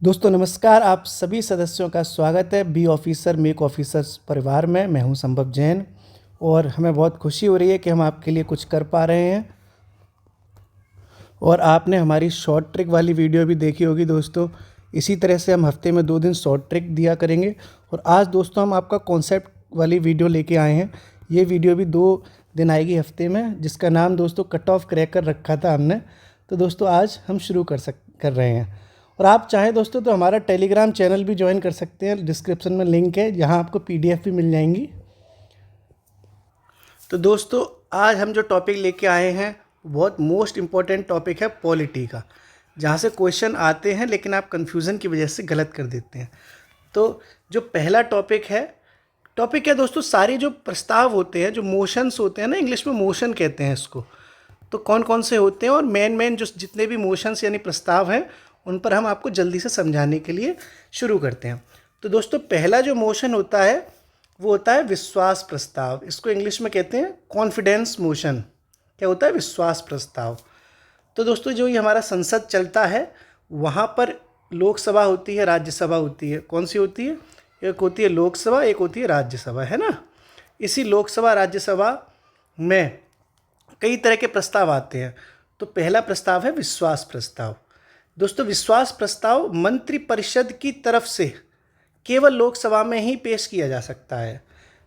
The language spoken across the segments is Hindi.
दोस्तों नमस्कार। आप सभी सदस्यों का स्वागत है बी ऑफिसर मेक ऑफिसर्स परिवार में। मैं हूं संभव जैन और हमें बहुत खुशी हो रही है कि हम आपके लिए कुछ कर पा रहे हैं। और आपने हमारी शॉर्ट ट्रिक वाली वीडियो भी देखी होगी दोस्तों। इसी तरह से हम हफ्ते में 2 दिन शॉर्ट ट्रिक दिया करेंगे। और आज दोस्तों हम आपका कॉन्सेप्ट वाली वीडियो लेके आए हैं। ये वीडियो भी 2 दिन आएगी हफ्ते में, जिसका नाम दोस्तों कट ऑफ क्रैकर रखा था हमने। तो दोस्तों आज हम शुरू कर रहे हैं। और आप चाहें दोस्तों तो हमारा टेलीग्राम चैनल भी ज्वाइन कर सकते हैं। डिस्क्रिप्शन में लिंक है, जहां आपको पीडीएफ भी मिल जाएंगी। तो दोस्तों आज हम जो टॉपिक लेके आए हैं बहुत मोस्ट इम्पॉर्टेंट टॉपिक है पॉलिटी का, जहाँ से क्वेश्चन आते हैं लेकिन आप कन्फ्यूज़न की वजह से गलत कर देते हैं। तो जो पहला टॉपिक है दोस्तों, सारे जो प्रस्ताव होते हैं, जो मोशंस होते हैं ना, इंग्लिश में मोशन कहते हैं इसको। तो कौन कौन से होते हैं और मेन जो जितने भी मोशंस यानी प्रस्ताव हैं उन पर हम आपको जल्दी से समझाने के लिए शुरू करते हैं। तो दोस्तों पहला जो मोशन होता है वो होता है विश्वास प्रस्ताव। इसको इंग्लिश में कहते हैं कॉन्फिडेंस मोशन। क्या होता है? विश्वास प्रस्ताव। तो दोस्तों जो ये हमारा संसद चलता है वहाँ पर लोकसभा होती है, राज्यसभा होती है। कौन सी होती है? एक होती है लोकसभा, एक होती है राज्यसभा, है ना। इसी लोकसभा राज्यसभा में कई तरह के प्रस्ताव आते हैं। तो पहला प्रस्ताव है विश्वास प्रस्ताव। दोस्तों विश्वास प्रस्ताव मंत्रिपरिषद की तरफ से केवल लोकसभा में ही पेश किया जा सकता है।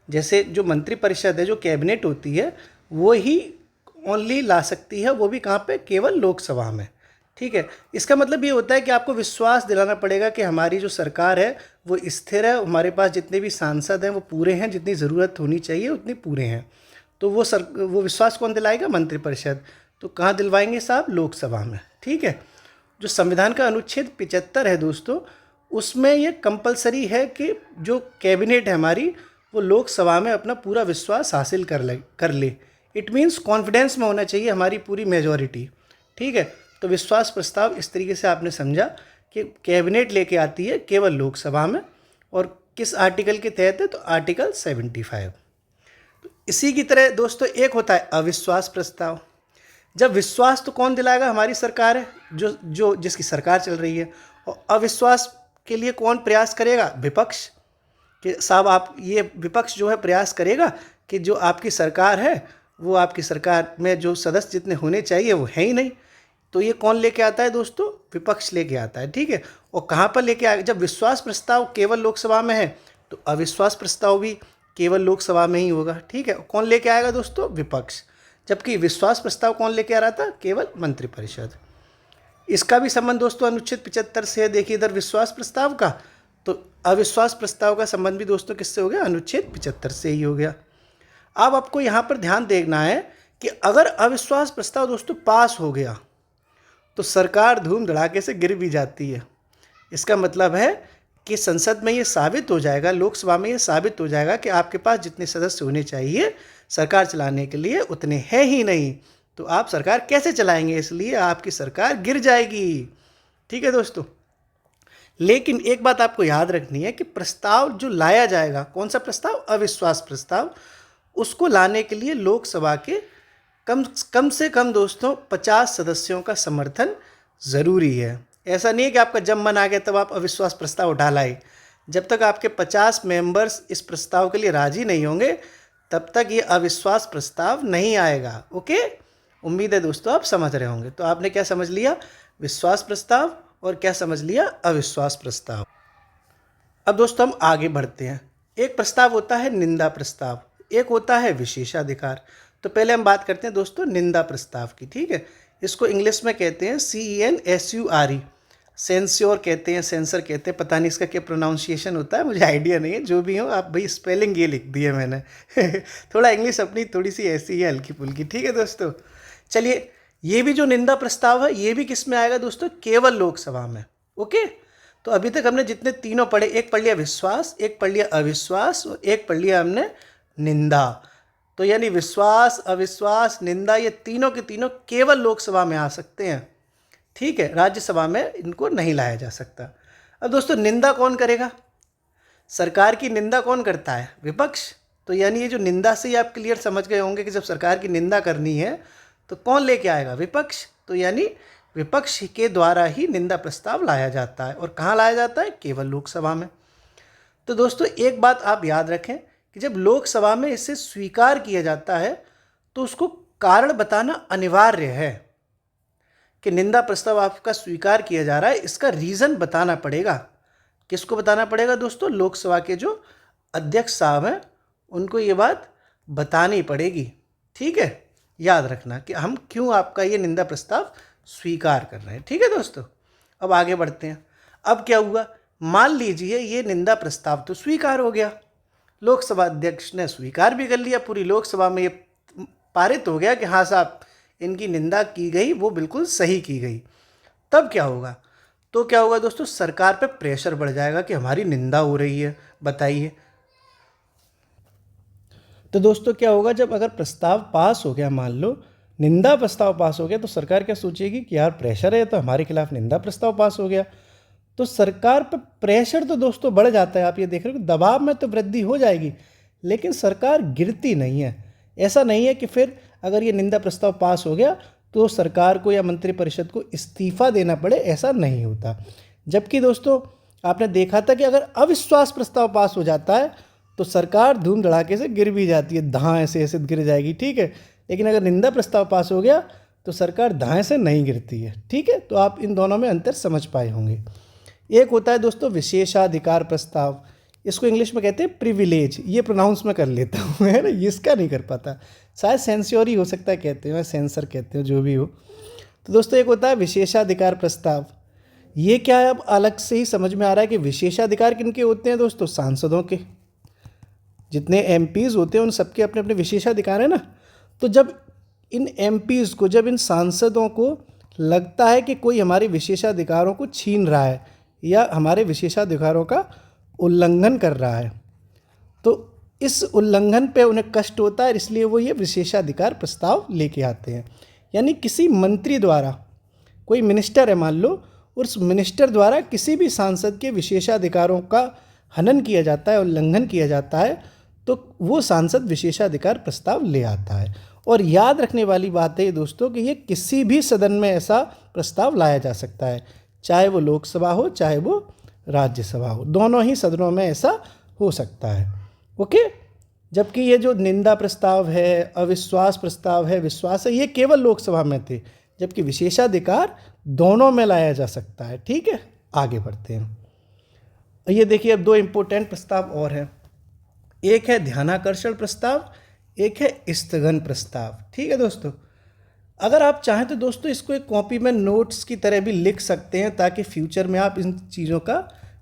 जैसे जो मंत्रिपरिषद है, जो कैबिनेट होती है, वो ही ओनली ला सकती है। वो भी कहाँ पे? केवल लोकसभा में। ठीक है। इसका मतलब ये होता है कि आपको विश्वास दिलाना पड़ेगा कि हमारी जो सरकार है वो स्थिर है, हमारे पास जितने भी सांसद हैं वो पूरे हैं, जितनी ज़रूरत होनी चाहिए उतने पूरे हैं। तो वो विश्वास कौन दिलाएगा? मंत्रिपरिषद। तो कहाँ दिलवाएंगे साहब? लोकसभा में। ठीक है। जो संविधान का अनुच्छेद 75 है दोस्तों, उसमें ये कंपलसरी है कि जो कैबिनेट है हमारी, वो लोकसभा में अपना पूरा विश्वास हासिल कर ले। इट मीन्स कॉन्फिडेंस में होना चाहिए हमारी पूरी मेजॉरिटी। ठीक है। तो विश्वास प्रस्ताव इस तरीके से आपने समझा कि कैबिनेट लेके आती है केवल लोकसभा में। और किस आर्टिकल के तहत है? तो आर्टिकल 75। तो इसी की तरह दोस्तों एक होता है अविश्वास प्रस्ताव। जब विश्वास तो कौन दिलाएगा? हमारी सरकार है, जिसकी सरकार चल रही है। और अविश्वास के लिए कौन प्रयास करेगा? विपक्ष। कि साहब आप ये विपक्ष जो है प्रयास करेगा कि जो आपकी सरकार है वो आपकी सरकार में जो सदस्य जितने होने चाहिए वो है ही नहीं। तो ये कौन लेके आता है दोस्तों? विपक्ष लेके आता है। ठीक है। और कहाँ पर लेके आएगा? जब विश्वास प्रस्ताव केवल लोकसभा में है तो अविश्वास प्रस्ताव भी केवल लोकसभा में ही होगा। ठीक है। कौन लेके आएगा दोस्तों? विपक्ष। जबकि विश्वास प्रस्ताव कौन लेके आ रहा था? केवल मंत्रिपरिषद। इसका भी संबंध दोस्तों अनुच्छेद 75 से है। देखिए इधर विश्वास प्रस्ताव का, तो अविश्वास प्रस्ताव का संबंध भी दोस्तों किससे हो गया? अनुच्छेद 75 से ही हो गया। अब आपको यहाँ पर ध्यान देना है कि अगर अविश्वास प्रस्ताव दोस्तों पास हो गया तो सरकार धूम धड़ाके से गिर भी जाती है। इसका मतलब है कि संसद में ये साबित हो जाएगा, लोकसभा में ये साबित हो जाएगा कि आपके पास जितने सदस्य होने चाहिए सरकार चलाने के लिए उतने हैं ही नहीं। तो आप सरकार कैसे चलाएंगे? इसलिए आपकी सरकार गिर जाएगी। ठीक है दोस्तों। लेकिन एक बात आपको याद रखनी है कि प्रस्ताव जो लाया जाएगा, कौन सा प्रस्ताव? अविश्वास प्रस्ताव। उसको लाने के लिए लोकसभा के कम से कम दोस्तों 50 सदस्यों का समर्थन ज़रूरी है। ऐसा नहीं है कि आपका जब मन आ गया तब आप अविश्वास प्रस्ताव उठा लाए। जब तक आपके 50 मेंबर्स इस प्रस्ताव के लिए राजी नहीं होंगे तब तक ये अविश्वास प्रस्ताव नहीं आएगा। ओके। उम्मीद है दोस्तों आप समझ रहे होंगे। तो आपने क्या समझ लिया? विश्वास प्रस्ताव। और क्या समझ लिया? अविश्वास प्रस्ताव। अब दोस्तों हम आगे बढ़ते हैं। एक प्रस्ताव होता है निंदा प्रस्ताव, एक होता है विशेषाधिकार। तो पहले हम बात करते हैं दोस्तों निंदा प्रस्ताव की। ठीक है। इसको इंग्लिश में कहते हैं CENSURE, सेंस्योर कहते हैं, सेंसर कहते हैं। पता नहीं इसका क्या प्रोनाउंसिएशन होता है, मुझे आइडिया नहीं है। जो भी हो आप भाई, स्पेलिंग ये लिख दी है मैंने थोड़ा इंग्लिश अपनी थोड़ी सी ऐसी है, हल्की फुल्की। ठीक है दोस्तों। चलिए, ये भी जो निंदा प्रस्ताव है ये भी किस में आएगा दोस्तों? केवल लोकसभा में। ओके। तो अभी तक हमने जितने तीनों पढ़े, एक पढ़ लिया विश्वास, एक पढ़ लिया अविश्वास और एक पढ़ लिया हमने निंदा। तो यानी विश्वास, अविश्वास, निंदा, ये तीनों के तीनों केवल लोकसभा में आ सकते हैं। ठीक है। राज्यसभा में इनको नहीं लाया जा सकता। अब दोस्तों निंदा कौन करेगा? सरकार की निंदा कौन करता है? विपक्ष। तो यानी ये जो निंदा से ही आप क्लियर समझ गए होंगे कि जब सरकार की निंदा करनी है तो कौन लेके आएगा? विपक्ष। तो यानी विपक्ष के द्वारा ही निंदा प्रस्ताव लाया जाता है। और कहाँ लाया जाता है? केवल लोकसभा में। तो दोस्तों एक बात आप याद रखें कि जब लोकसभा में इसे स्वीकार किया जाता है तो उसको कारण बताना अनिवार्य है कि निंदा प्रस्ताव आपका स्वीकार किया जा रहा है, इसका रीज़न बताना पड़ेगा। किसको बताना पड़ेगा दोस्तों? लोकसभा के जो अध्यक्ष साहब हैं उनको ये बात बतानी पड़ेगी। ठीक है, याद रखना कि हम क्यों आपका ये निंदा प्रस्ताव स्वीकार कर रहे हैं। ठीक है दोस्तों, अब आगे बढ़ते हैं। अब क्या हुआ? मान लीजिए ये निंदा प्रस्ताव तो स्वीकार हो गया, लोकसभा अध्यक्ष ने स्वीकार भी कर लिया, पूरी लोकसभा में ये पारित हो गया कि हाँ साहब इनकी निंदा की गई, वो बिल्कुल सही की गई। तब क्या होगा? तो क्या होगा दोस्तों? सरकार पे प्रेशर बढ़ जाएगा कि हमारी निंदा हो रही है, बताइए। तो दोस्तों क्या होगा? जब अगर प्रस्ताव पास हो गया, मान लो निंदा प्रस्ताव पास हो गया, तो सरकार क्या सोचेगी कि यार प्रेशर है तो हमारे खिलाफ निंदा प्रस्ताव पास हो गया। तो सरकार पर प्रेशर तो दोस्तों बढ़ जाता है। आप ये देख रहे हो कि दबाव में तो वृद्धि हो जाएगी, लेकिन सरकार गिरती नहीं है। ऐसा नहीं है कि फिर अगर ये निंदा प्रस्ताव पास हो गया तो सरकार को या मंत्रिपरिषद को इस्तीफा देना पड़े, ऐसा नहीं होता। जबकि दोस्तों आपने देखा था कि अगर अविश्वास प्रस्ताव पास हो जाता है तो सरकार धूम धड़ाके से गिर भी जाती है, धां ऐसे गिर जाएगी। ठीक है, लेकिन अगर निंदा प्रस्ताव पास हो गया तो सरकार धां से नहीं गिरती है। ठीक है, तो आप इन दोनों में अंतर समझ पाए होंगे। एक होता है दोस्तों विशेषाधिकार प्रस्ताव, इसको इंग्लिश में कहते हैं प्रिविलेज। ये प्रोनाउंस मैं कर लेता हूँ, है ना, इसका नहीं कर पाता, शायद सेंस्योरी हो सकता है कहते हो, सेंसर कहते हो, जो भी हो। तो दोस्तों एक होता है विशेषाधिकार प्रस्ताव। ये क्या है? अब अलग से ही समझ में आ रहा है कि विशेषाधिकार किनके होते हैं दोस्तों? सांसदों के। जितने एमपीज़ होते हैं उन सबके अपने अपने विशेषाधिकार है ना। तो जब इन एमपीज़ को, जब इन सांसदों को लगता है कि कोई हमारे विशेषाधिकारों को छीन रहा है या हमारे विशेषाधिकारों का उल्लंघन कर रहा है, तो इस उल्लंघन पे उन्हें कष्ट होता है, इसलिए वो ये विशेषाधिकार प्रस्ताव लेके आते हैं। यानी किसी मंत्री द्वारा, कोई मिनिस्टर है मान लो, उस मिनिस्टर द्वारा किसी भी सांसद के विशेषाधिकारों का हनन किया जाता है, उल्लंघन किया जाता है, तो वो सांसद विशेषाधिकार प्रस्ताव ले आता है। और याद रखने वाली बात है दोस्तों कि ये किसी भी सदन में ऐसा प्रस्ताव लाया जा सकता है, चाहे वो लोकसभा हो चाहे वो राज्यसभा हो, दोनों ही सदनों में ऐसा हो सकता है। ओके, जबकि ये जो निंदा प्रस्ताव है, अविश्वास प्रस्ताव है, विश्वास है, ये केवल लोकसभा में थे, जबकि विशेषाधिकार दोनों में लाया जा सकता है। ठीक है, आगे बढ़ते हैं। ये देखिए अब दो इम्पोर्टेंट प्रस्ताव और हैं, एक है ध्यानाकर्षण प्रस्ताव, एक है स्थगन प्रस्ताव। ठीक है दोस्तों, अगर आप चाहें तो दोस्तों इसको एक कॉपी में नोट्स की तरह भी लिख सकते हैं, ताकि फ्यूचर में आप इन चीज़ों का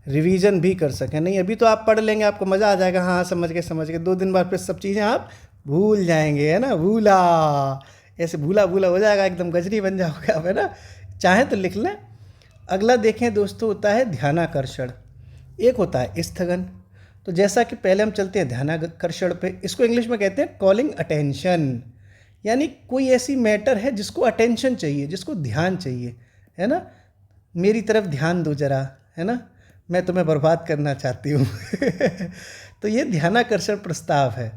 रिवीजन भी कर सकें। नहीं अभी तो आप पढ़ लेंगे, आपको मज़ा आ जाएगा, हाँ समझ गए, 2 दिन बाद फिर सब चीज़ें आप भूल जाएंगे, है ना, भूला, ऐसे भूला भूला हो जाएगा, एकदम गजनी बन जाओगे आप, है ना। चाहें तो लिख लें। अगला देखें दोस्तों, होता है ध्यानाकर्षण, एक होता है स्थगन। तो जैसा कि पहले हम चलते हैं ध्यानाकर्षण पे, इसको इंग्लिश में कहते हैं कॉलिंग अटेंशन। यानी कोई ऐसी मैटर है जिसको अटेंशन चाहिए, जिसको ध्यान चाहिए, है ना, मेरी तरफ ध्यान दो जरा, है ना, मैं तुम्हें बर्बाद करना चाहती हूँ तो ये ध्यानाकर्षण प्रस्ताव है।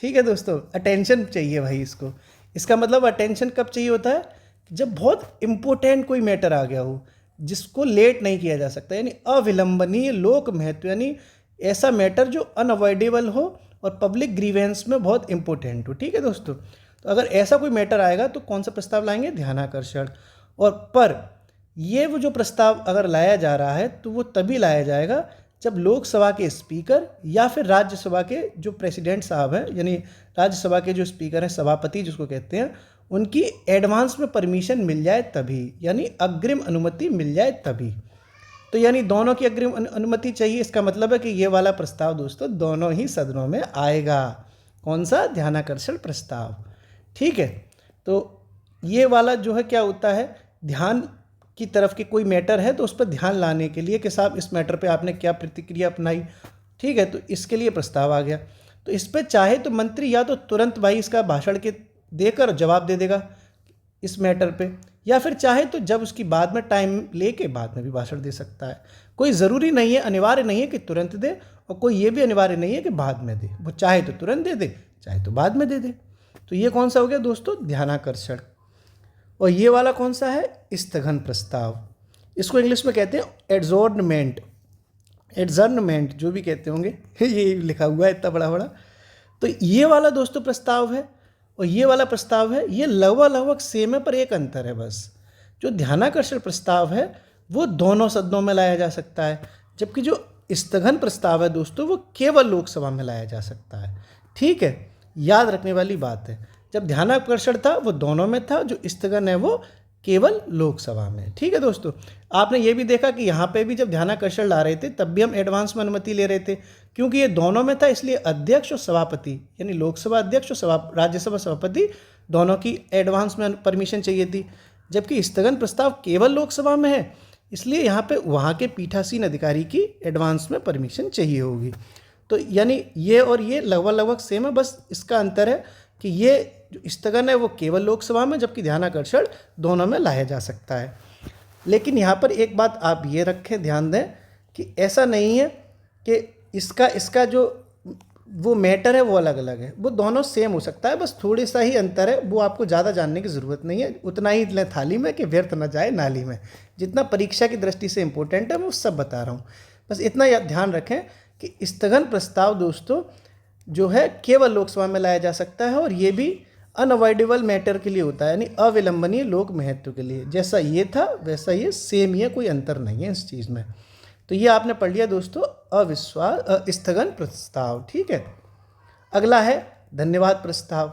ठीक है दोस्तों, अटेंशन चाहिए भाई इसको। इसका मतलब अटेंशन कब चाहिए होता है? जब बहुत इम्पोर्टेंट कोई मैटर आ गया हो, जिसको लेट नहीं किया जा सकता, यानी अविलंबनीय लोक महत्व, यानी ऐसा मैटर जो अनअवॉइडेबल हो और पब्लिक ग्रीवेंस में बहुत इंपॉर्टेंट हो। ठीक है दोस्तों, तो अगर ऐसा कोई मैटर आएगा तो कौन सा प्रस्ताव लाएंगे? ध्यानाकर्षण। और पर ये वो जो प्रस्ताव अगर लाया जा रहा है तो वो तभी लाया जाएगा जब लोकसभा के स्पीकर या फिर राज्यसभा के जो प्रेसिडेंट साहब हैं, यानी राज्यसभा के जो स्पीकर हैं, सभापति जिसको कहते हैं, उनकी एडवांस में परमिशन मिल जाए तभी, यानी अग्रिम अनुमति मिल जाए तभी। तो यानी दोनों की अग्रिम अनुमति चाहिए। इसका मतलब है कि ये वाला प्रस्ताव दोस्तों दोनों ही सदनों में आएगा। कौन सा? ध्यानाकर्षण प्रस्ताव। ठीक है, तो ये वाला जो है क्या होता है, ध्यान की तरफ की कोई मैटर है तो उस पर ध्यान लाने के लिए कि साहब इस मैटर पे आपने क्या प्रतिक्रिया अपनाई। ठीक है, तो इसके लिए प्रस्ताव आ गया। तो इस पर चाहे तो मंत्री या तो तुरंत भाई इसका भाषण के देकर जवाब दे देगा इस मैटर पे, या फिर चाहे तो जब उसकी बाद में टाइम लेके बाद में भी भाषण दे सकता है। कोई ज़रूरी नहीं है, अनिवार्य नहीं है कि तुरंत दे, और कोई ये भी अनिवार्य नहीं है कि बाद में दे। वो चाहे तो तुरंत दे दे, चाहे तो बाद में दे दे। तो ये कौन सा हो गया दोस्तों? ध्यानाकर्षण। और ये वाला कौन सा है, स्थगन प्रस्ताव। इसको इंग्लिश में कहते हैं एडजॉर्नमेंट, एडजर्नमेंट जो भी कहते होंगे ये लिखा हुआ है इतना बड़ा बड़ा। तो ये वाला दोस्तों प्रस्ताव है और ये वाला प्रस्ताव है, ये लगभग सेम है, पर एक अंतर है बस। जो ध्यानाकर्षण प्रस्ताव है वो दोनों सदनों में लाया जा सकता है, जबकि जो स्थगन प्रस्ताव है दोस्तों वो केवल लोकसभा में लाया जा सकता है। ठीक है, याद रखने वाली बात है। जब ध्यानाकर्षण था वो दोनों में था, जो स्थगन है वो केवल लोकसभा में। ठीक है दोस्तों, आपने ये भी देखा कि यहाँ पे भी जब ध्यानाकर्षण ला रहे थे तब भी हम एडवांस में अनुमति ले रहे थे, क्योंकि ये दोनों में था, इसलिए अध्यक्ष और सभापति यानी लोकसभा अध्यक्ष और राज्यसभा सभापति दोनों की एडवांस में परमिशन चाहिए थी। जबकि स्थगन प्रस्ताव केवल लोकसभा में है, इसलिए यहाँ पे वहाँ के पीठासीन अधिकारी की एडवांस में परमिशन चाहिए होगी। तो यानी ये और ये लगभग सेम है, बस इसका अंतर है कि ये जो स्थगन है वो केवल लोकसभा में, जबकि ध्यानाकर्षण दोनों में लाया जा सकता है। लेकिन यहाँ पर एक बात आप ये रखें, ध्यान दें कि ऐसा नहीं है कि इसका जो वो मैटर है वो अलग अलग है, वो दोनों सेम हो सकता है, बस थोड़ी सा ही अंतर है। वो आपको ज़्यादा जानने की ज़रूरत नहीं है, उतना ही लें थाली में कि व्यर्थ न जाए नाली में। जितना परीक्षा की दृष्टि से इम्पोर्टेंट है मैं वो सब बता रहा हूँ, बस इतना ध्यान रखें कि स्थगन प्रस्ताव दोस्तों जो है केवल लोकसभा में लाया जा सकता है, और ये भी अनअवॉइडेबल मैटर के लिए होता है, यानी अविलंबनीय लोक महत्व के लिए। जैसा ये था वैसा ये सेम ही है, कोई अंतर नहीं है इस चीज़ में। तो ये आपने पढ़ लिया दोस्तों स्थगन प्रस्ताव। ठीक है, अगला है धन्यवाद प्रस्ताव।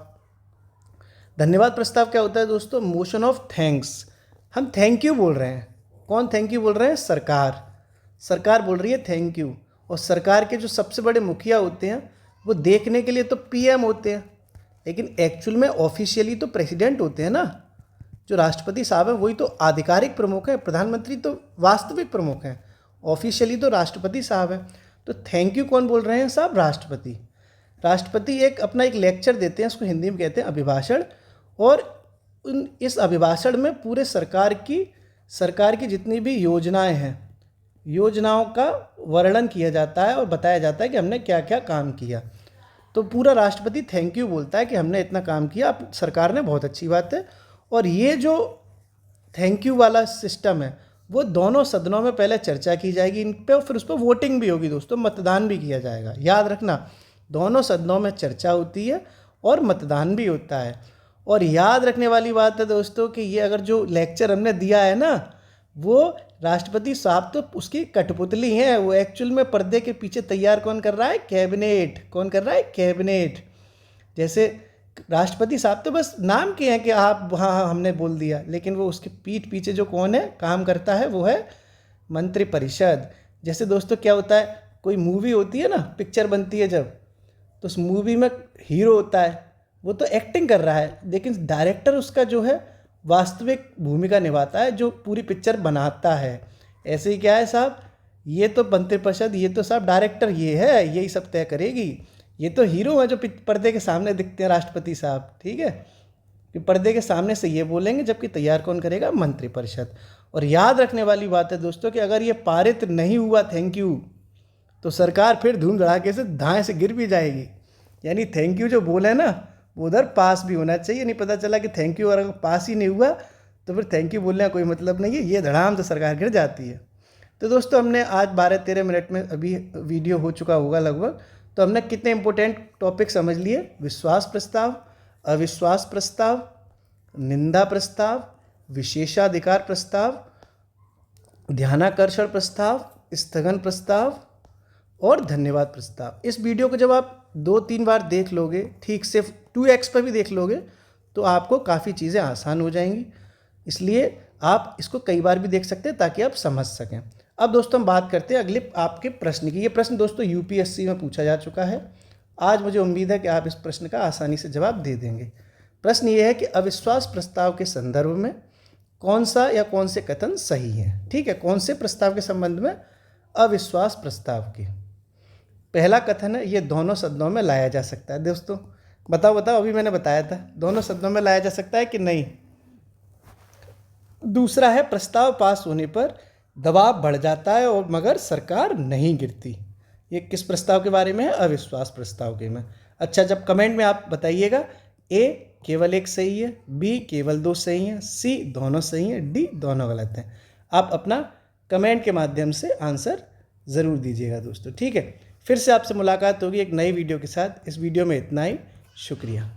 धन्यवाद प्रस्ताव क्या होता है दोस्तों, मोशन ऑफ थैंक्स। हम थैंक यू बोल रहे हैं, कौन थैंक यू बोल रहे हैं, सरकार बोल रही है थैंक यू। और सरकार के जो सबसे बड़े मुखिया होते हैं वो देखने के लिए तो पीएम होते हैं, लेकिन एक्चुअल में ऑफिशियली तो प्रेसिडेंट होते हैं ना। जो राष्ट्रपति साहब हैं वही तो आधिकारिक प्रमुख हैं, प्रधानमंत्री तो वास्तविक प्रमुख हैं, ऑफिशियली तो राष्ट्रपति साहब हैं। तो थैंक यू कौन बोल रहे हैं साहब, राष्ट्रपति। राष्ट्रपति अपना एक लेक्चर देते हैं, उसको हिंदी में कहते हैं अभिभाषण, और इस अभिभाषण में पूरे सरकार की जितनी भी योजनाएं हैं, योजनाओं का वर्णन किया जाता है और बताया जाता है कि हमने क्या क्या काम किया। तो पूरा राष्ट्रपति थैंक यू बोलता है कि हमने इतना काम किया, आप सरकार ने, बहुत अच्छी बात है। और ये जो थैंक यू वाला सिस्टम है वो दोनों सदनों में पहले चर्चा की जाएगी इन पे, और फिर उस पर वोटिंग भी होगी दोस्तों, मतदान भी किया जाएगा। याद रखना, दोनों सदनों में चर्चा होती है और मतदान भी होता है। और याद रखने वाली बात है दोस्तों कि ये अगर जो लेक्चर हमने दिया है ना, वो राष्ट्रपति साहब तो उसकी कठपुतली हैं, वो एक्चुअल में पर्दे के पीछे तैयार कौन कर रहा है, कैबिनेट। कौन कर रहा है, कैबिनेट। जैसे राष्ट्रपति साहब तो बस नाम के हैं कि आप हाँ हमने बोल दिया, लेकिन वो उसके पीठ पीछे जो कौन है काम करता है वो है मंत्रिपरिषद। जैसे दोस्तों क्या होता है, कोई मूवी होती है ना, पिक्चर बनती है जब, तो उस मूवी में हीरो होता है, वो तो एक्टिंग कर रहा है, लेकिन डायरेक्टर उसका जो है वास्तविक भूमिका निभाता है, जो पूरी पिक्चर बनाता है। ऐसे ही क्या है साहब, ये तो मंत्रिपरिषद, ये तो साहब डायरेक्टर, ये है, यही सब तय करेगी। ये तो हीरो है जो पर्दे के सामने दिखते हैं, राष्ट्रपति साहब। ठीक है, कि पर्दे के सामने से ये बोलेंगे, जबकि तैयार कौन करेगा, मंत्रिपरिषद। और याद रखने वाली बात है दोस्तों कि अगर ये पारित नहीं हुआ थैंक यू, तो सरकार फिर धूम धड़ाके से धाएँ से गिर भी जाएगी। यानी थैंक यू जो बोले ना, वो उधर पास भी होना चाहिए। नहीं पता चला कि थैंक यू और अगर पास ही नहीं हुआ तो फिर थैंक यू बोलने का कोई मतलब नहीं है, ये धड़ाम से सरकार गिर जाती है। तो दोस्तों हमने आज 12-13 मिनट में अभी वीडियो हो चुका होगा लगभग, तो हमने कितने इंपॉर्टेंट टॉपिक समझ लिए, विश्वास प्रस्ताव, अविश्वास प्रस्ताव, निंदा प्रस्ताव, विशेषाधिकार प्रस्ताव, ध्यानाकर्षण प्रस्ताव, स्थगन प्रस्ताव और धन्यवाद प्रस्ताव। इस वीडियो को जब आप 2-3 बार देख लोगे, ठीक से 2x पर भी देख लोगे, तो आपको काफ़ी चीज़ें आसान हो जाएंगी। इसलिए आप इसको कई बार भी देख सकते हैं ताकि आप समझ सकें। अब दोस्तों हम बात करते हैं अगले आपके प्रश्न की। ये प्रश्न दोस्तों यूपीएससी में पूछा जा चुका है। आज मुझे उम्मीद है कि आप इस प्रश्न का आसानी से जवाब दे देंगे। प्रश्न ये है कि अविश्वास प्रस्ताव के संदर्भ में कौन सा या कौन से कथन सही हैं। ठीक है, कौन से प्रस्ताव के संबंध में, अविश्वास प्रस्ताव के। पहला कथन है ये दोनों सदनों में लाया जा सकता है। दोस्तों बताओ, अभी मैंने बताया था दोनों सदनों में लाया जा सकता है कि नहीं। दूसरा है प्रस्ताव पास होने पर दबाव बढ़ जाता है और मगर सरकार नहीं गिरती। ये किस प्रस्ताव के बारे में है, अविश्वास प्रस्ताव के में। अच्छा, जब कमेंट में आप बताइएगा ए केवल एक सही है, बी केवल 2 सही हैं, सी दोनों सही हैं, डी दोनों गलत हैं। आप अपना कमेंट के माध्यम से आंसर ज़रूर दीजिएगा दोस्तों, ठीक है। फिर से आपसे मुलाकात होगी एक नई वीडियो के साथ। इस वीडियो में इतना ही, शुक्रिया।